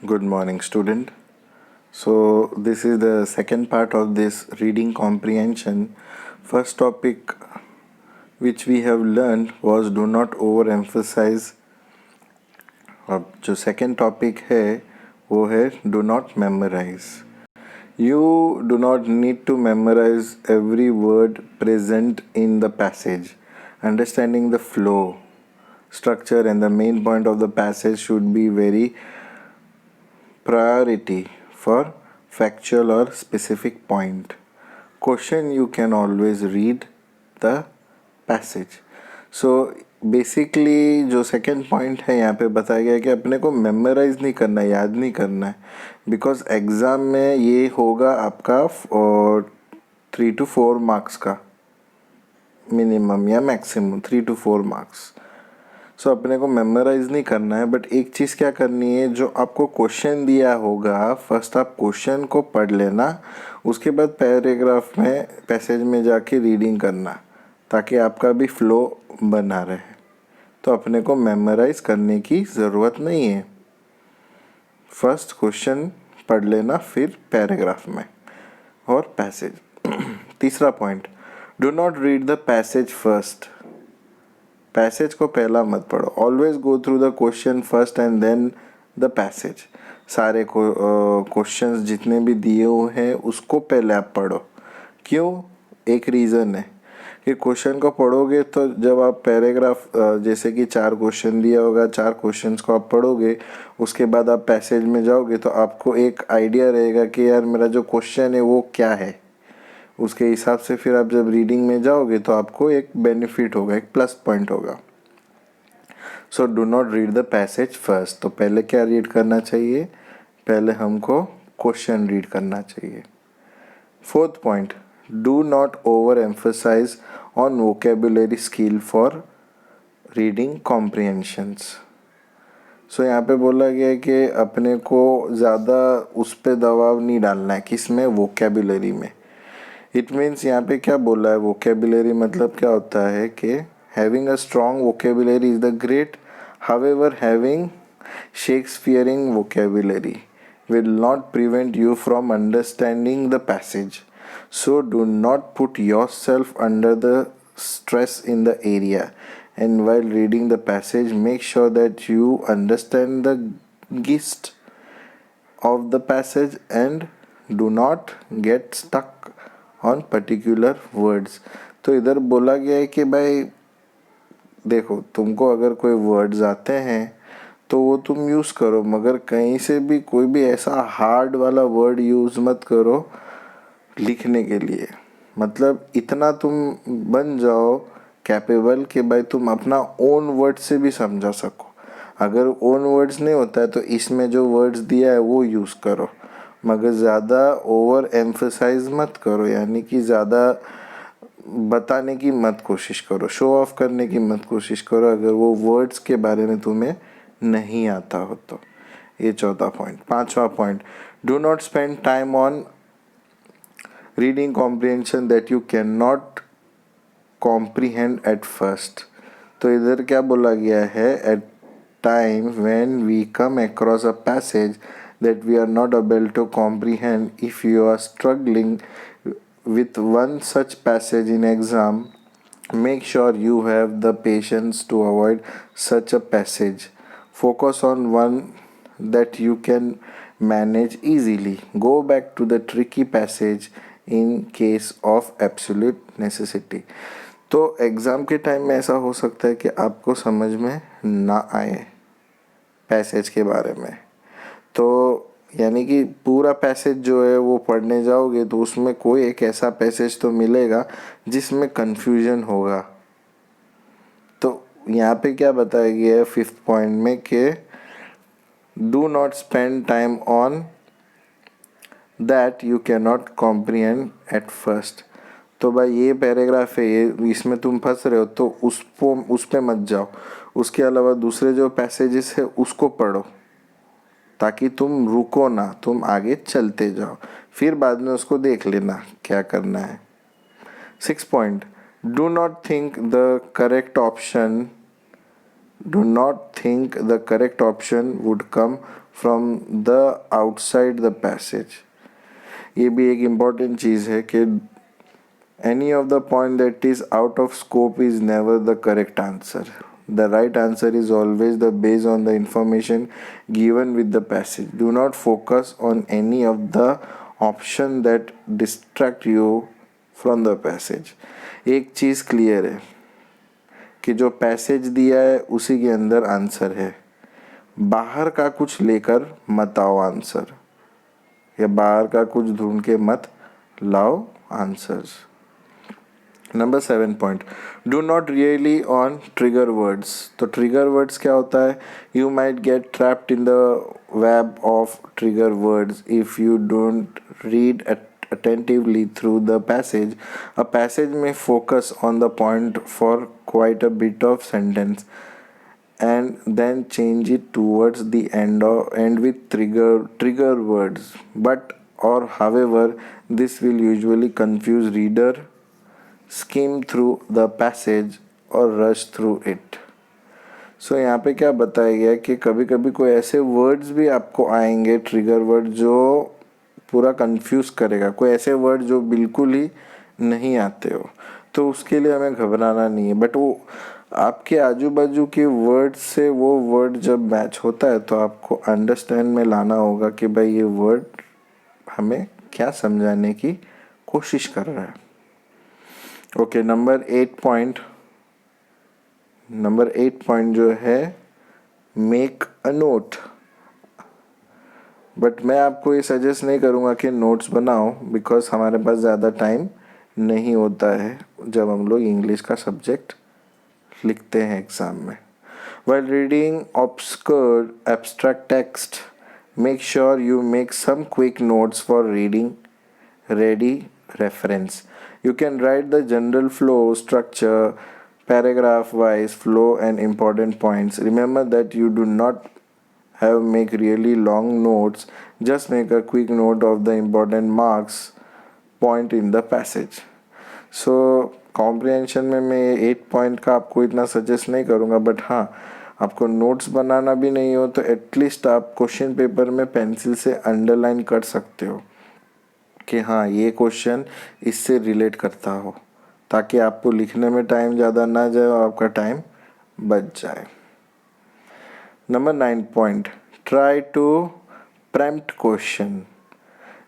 Good morning, student. So, this is the second part of this reading comprehension. First topic which we have learned was do not overemphasize. अब जो second topic है वो है do not memorize. You do not need to memorize every word present in the passage. Understanding the flow, structure, and the main point of the passage should be very priority for factual or specific point. Question you can always read the passage. So basically जो second point है यहाँ पे बताया गया है कि अपने को मेमोराइज नहीं करना है, याद नहीं करना है, बिकॉज एग्ज़ाम में ये होगा आपका 3 to 4 मार्क्स का मिनिमम या मैक्सिमम 3 to 4 मार्क्स. सो अपने को मेमोराइज नहीं करना है, बट एक चीज़ क्या करनी है, जो आपको क्वेश्चन दिया होगा फर्स्ट आप क्वेश्चन को पढ़ लेना, उसके बाद पैराग्राफ में पैसेज में जाके रीडिंग करना ताकि आपका भी फ्लो बना रहे. तो अपने को मेमोराइज करने की ज़रूरत नहीं है. फर्स्ट क्वेश्चन पढ़ लेना, फिर पैराग्राफ में और पैसेज. तीसरा point, do not read the passage first. Passage को पहला मत पढ़ो. Always go through the question first and then the passage. सारे क्वेश्चंस जितने भी दिए हुए हैं उसको पहले आप पढ़ो. क्यों? एक रीज़न है कि क्वेश्चन को पढ़ोगे तो जब आप पैराग्राफ जैसे कि 4 क्वेश्चन दिया होगा, 4 क्वेश्चंस को आप पढ़ोगे, उसके बाद आप पैसेज में जाओगे तो आपको एक आइडिया रहेगा कि यार मेरा जो क्वेश्चन है वो क्या है. उसके हिसाब से फिर आप जब रीडिंग में जाओगे तो आपको एक बेनिफिट होगा, एक प्लस पॉइंट होगा. So do not read the passage first. तो पहले क्या रीड करना चाहिए? पहले हमको क्वेश्चन रीड करना चाहिए. Fourth point, do not over emphasise on vocabulary skill for reading comprehensions. So यहाँ पे बोला गया है कि अपने को ज़्यादा उस पर दबाव नहीं डालना है. किस में? वोकेबुलरी में. इट मीन्स यहाँ पे क्या बोला है, वोकेबुलरी मतलब क्या होता है कि having a strong vocabulary is the great, however having Shakespearean vocabulary will not prevent you from understanding the passage. So do not put yourself under the stress in the area. And while reading the passage, make sure that you understand the gist of the passage and do not get stuck on particular words. तो इधर बोला गया है कि भाई देखो, तुमको अगर कोई वर्ड्स आते हैं तो वो तुम यूज़ करो, मगर कहीं से भी कोई भी ऐसा हार्ड वाला वर्ड यूज़ मत करो लिखने के लिए. मतलब इतना तुम बन जाओ कैपेबल कि भाई तुम अपना ओन वर्ड से भी समझा सको. अगर ओन वर्ड्स नहीं होता है तो इसमें जो वर्ड्स दिया है वो यूज़ करो, मगर ज़्यादा ओवर एम्फसाइज मत करो, यानी कि ज़्यादा बताने की मत कोशिश करो, शो ऑफ करने की मत कोशिश करो अगर वो वर्ड्स के बारे में तुम्हें नहीं आता हो तो. ये चौथा पॉइंट. पांचवा point, do not spend time on reading comprehension that you can not comprehend at first. तो इधर क्या बोला गया है, at time when we come across a passage that we are not able to comprehend, if you are struggling with one such passage in exam, make sure you have the patience to avoid such a passage. Focus on one that you can manage easily. Go back to the tricky passage in case of absolute necessity. तो exam के time में ऐसा हो सकता है कि आपको समझ में ना आए पैसेज के बारे में, तो यानी कि पूरा पैसेज जो है वो पढ़ने जाओगे तो उसमें कोई एक ऐसा पैसेज तो मिलेगा जिसमें कन्फ्यूजन होगा. तो यहाँ पे क्या बताया गया है फिफ्थ पॉइंट में कि do not spend time on that you can not comprehend at first. तो भाई ये पैराग्राफ है, ये इसमें तुम फंस रहे हो तो उस पे मत जाओ. उसके अलावा दूसरे जो पैसेजेस है उसको पढ़ो ताकि तुम रुको ना, तुम आगे चलते जाओ, फिर बाद में उसको देख लेना क्या करना है. 6 point, do not think the correct option Do not think the correct option would come from the outside the passage. ये भी एक इम्पॉर्टेंट चीज़ है कि any of the point that is out of scope is never the correct answer. The right answer is always the based on the information given with the passage. Do not focus on any of the option that distract you from the passage. एक चीज़ clear है कि जो passage दिया है उसी के अंदर answer है. बाहर का कुछ लेकर मत आओ आंसर, या बाहर का कुछ ढूंढ के मत लाओ answers. Number 7 point, do not really on trigger words. तो ट्रिगर वर्ड्स क्या होता है? You might get trapped in the web of trigger words if you don't read attentively through the passage. A passage may focus on the point for quite a bit of sentence and then change it towards the end with trigger words. But or however, this will usually confuse reader, skim through the passage or rush through it. सो यहाँ पे क्या बताया गया कि कभी कभी कोई ऐसे वर्ड्स भी आपको आएंगे ट्रिगर वर्ड जो पूरा कंफ्यूज करेगा. कोई ऐसे वर्ड जो बिल्कुल ही नहीं आते हो, तो उसके लिए हमें घबराना नहीं है. बट वो आपके आजू बाजू के वर्ड से वो वर्ड जब मैच होता है तो आपको अंडरस्टैंड में लाना होगा कि भाई ये वर्ड हमें क्या समझाने की कोशिश कर रहा है. ओके, नंबर 8 पॉइंट जो है मेक अ नोट. बट मैं आपको ये सजेस्ट नहीं करूँगा कि नोट्स बनाओ, बिकॉज हमारे पास ज़्यादा टाइम नहीं होता है जब हम लोग इंग्लिश का सब्जेक्ट लिखते हैं एग्ज़ाम में. While reading obscure abstract text, make sure you make some quick notes for reading ready reference. You can write the general flow, structure, paragraph-wise flow and important points. Remember that you do not have make really long notes. Just make a quick note of the important marks point in the passage. So comprehension में मैं 8 point का आपको इतना suggest नहीं करूँगा. But हाँ, आपको notes बनाना भी नहीं हो तो एटलीस्ट आप क्वेश्चन पेपर में पेंसिल से अंडरलाइन कर सकते हो कि हाँ ये क्वेश्चन इससे रिलेट करता हो, ताकि आपको लिखने में टाइम ज़्यादा ना जाए और आपका टाइम बच जाए. Number 9 point, try to preempt question.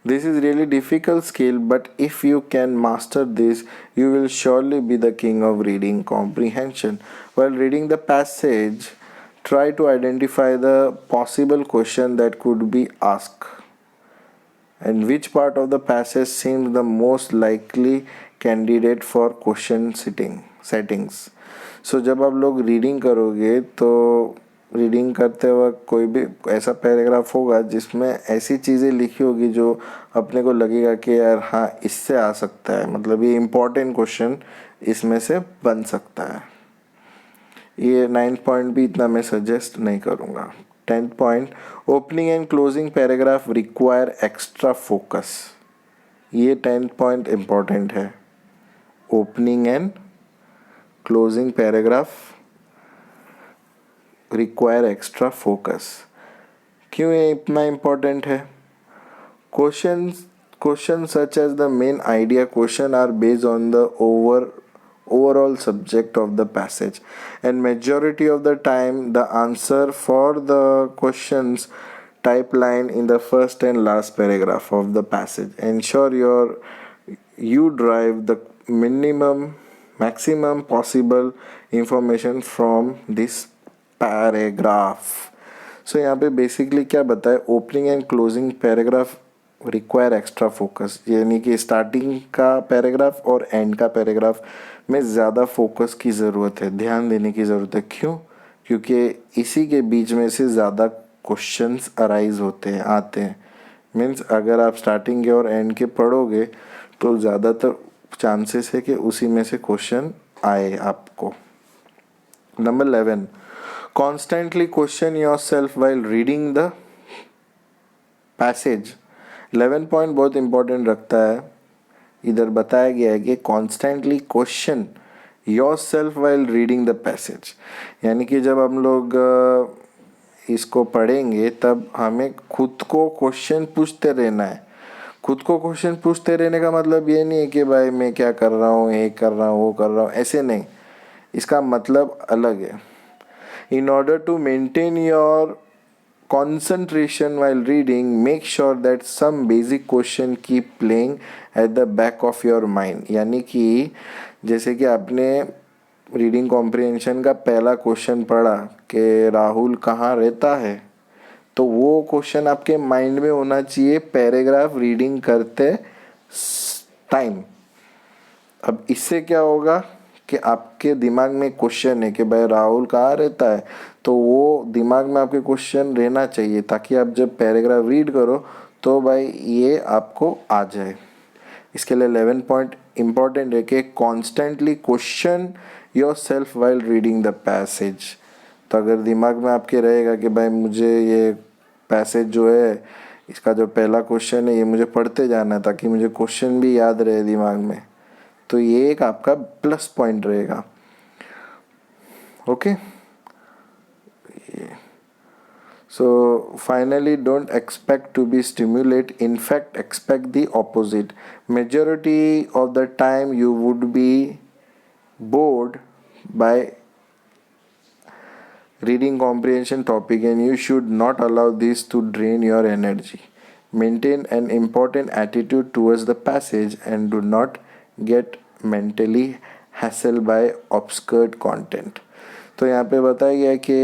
This is really difficult skill, but if you can master this, you will surely be the king of reading comprehension. While reading the passage, try to identify the possible question that could be asked and which part of the passage seems the most likely candidate for question settings. So जब आप लोग reading करोगे तो reading करते वक्त कोई भी ऐसा पैराग्राफ होगा जिसमें ऐसी चीज़ें लिखी होगी जो अपने को लगेगा कि यार हाँ इससे आ सकता है, मतलब ये इम्पोर्टेंट क्वेश्चन इसमें से बन सकता है. ये 9 पॉइंट भी इतना मैं सजेस्ट नहीं करूँगा. 10 point, opening and closing paragraph require extra focus. ये 10 पॉइंट इम्पॉर्टेंट है. Opening and closing paragraph require extra focus. क्यों ये इतना इम्पॉर्टेंट है? Questions such as the main idea question are based on the overall subject of the passage, and majority of the time the answer for the questions type line in the first and last paragraph of the passage. Ensure you drive the maximum possible information from this paragraph. So यहाँ पे basically क्या बताए, opening and closing paragraph require extra focus, यानी कि starting का paragraph और and का paragraph में ज़्यादा फोकस की ज़रूरत है, ध्यान देने की ज़रूरत है. क्यों? क्योंकि इसी के बीच में से ज़्यादा क्वेश्चंस अराइज आते हैं. मीन्स अगर आप स्टार्टिंग के और एंड के पढ़ोगे तो ज़्यादातर चांसेस है कि उसी में से क्वेश्चन आए आपको. Number 11, constantly question yourself while reading the passage. 11 point बहुत इंपॉर्टेंट रखता है. इधर बताया गया है कि constantly question your self while reading the passage, यानी कि जब हम लोग इसको पढ़ेंगे तब हमें खुद को क्वेश्चन पूछते रहना है। खुद को क्वेश्चन पूछते रहने का मतलब ये नहीं है कि भाई मैं क्या कर रहा हूँ, ये कर रहा हूँ, वो कर रहा हूँ, ऐसे नहीं। इसका मतलब अलग है। In order to maintain your concentration while reading, make sure that some basic question keep playing at the back of your mind। यानी कि जैसे कि आपने रीडिंग कॉम्प्रिहेंशन का पहला क्वेश्चन पढ़ा कि राहुल कहाँ रहता है, तो वो क्वेश्चन आपके माइंड में होना चाहिए पैराग्राफ रीडिंग करते टाइम। अब इससे क्या होगा कि आपके दिमाग में क्वेश्चन है कि भाई राहुल कहाँ रहता है, तो वो दिमाग में आपके क्वेश्चन रहना चाहिए ताकि आप जब पैराग्राफ रीड करो तो भाई ये आपको आ जाए। इसके लिए 11 पॉइंट इम्पॉर्टेंट है कि constantly question your self while reading the passage. तो अगर दिमाग में आपके रहेगा कि भाई मुझे ये पैसेज जो है, इसका जो पहला क्वेश्चन है, ये मुझे पढ़ते जाना है ताकि मुझे क्वेश्चन भी याद रहे दिमाग में, तो ये एक आपका प्लस पॉइंट रहेगा। Okay, so finally don't expect to be stimulate, in fact expect the opposite. Majority of the time you would be bored by reading comprehension topic and you should not allow this to drain your energy. Maintain an important attitude towards the passage and do not get mentally hassled by obscure content। तो यहाँ पे बताया गया है कि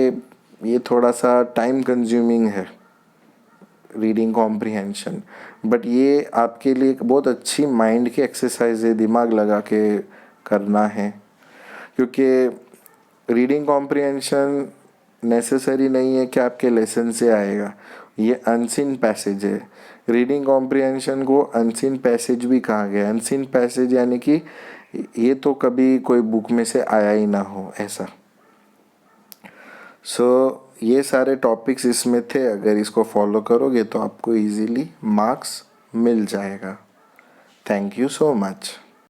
ये थोड़ा सा टाइम कंज्यूमिंग है रीडिंग कॉम्प्रिहेंशन, बट ये आपके लिए एक बहुत अच्छी माइंड की एक्सरसाइज है, दिमाग लगा के करना है। क्योंकि रीडिंग कॉम्प्रिहेंशन नेसेसरी नहीं है कि आपके लेसन से आएगा, ये अनसीन पैसेज है। रीडिंग कॉम्प्रिहेंशन को अनसीन पैसेज भी कहा गया है। अनसीन पैसेज यानी कि ये तो कभी कोई बुक में से आया ही ना हो, ऐसा। ये सारे टॉपिक्स इसमें थे, अगर इसको फॉलो करोगे तो आपको इजीली मार्क्स मिल जाएगा। Thank you so much.